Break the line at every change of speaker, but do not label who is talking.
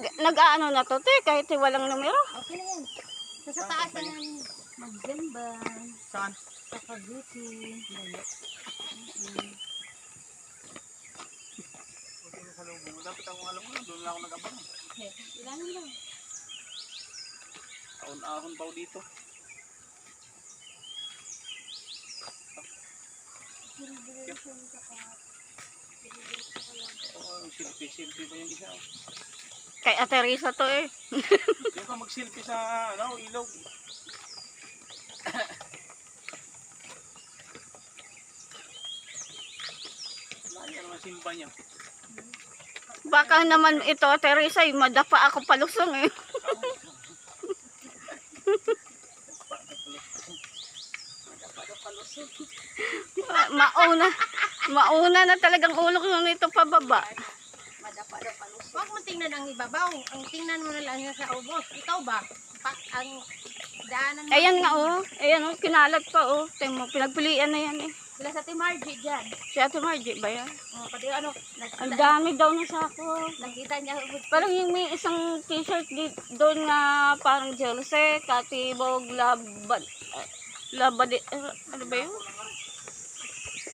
nag-aano na to, te, kahit walang numero.
Okay na yan. Sa taas na yan. Magzembang.
Saan?
Sa Cavite. Layo.
Dapat ako alam mo na, doon lang ako nag-abang.
Okay. Ilan lang.
Ahon-ahon pa dito. Silpi ba yung isa?
Kay Ate Risa to eh.
Yung ka magsilpi sa ilog. Layo naman simba niya.
Baka naman ito, Ate Risa, madapa ako palusong eh. Mauna na talagang ulok nung ito pababa.
Huwag mo tingnan ang ibabaw. Ang tingnan mo na lang sa ubos. Ikaw ba? Ang daanan mo.
Ayan nga oh. Ayan oh, kinalat pa oh. Tingnan mo, pinagpilian na yan eh.
Sila sa Ate Margie dyan.
Si Ate Margie ba yan?
Pati ano,
Ang dami daw na sako.
nakita niya.
Parang yung may isang t-shirt doon na parang jersey, katibog, labad, ano ba yun?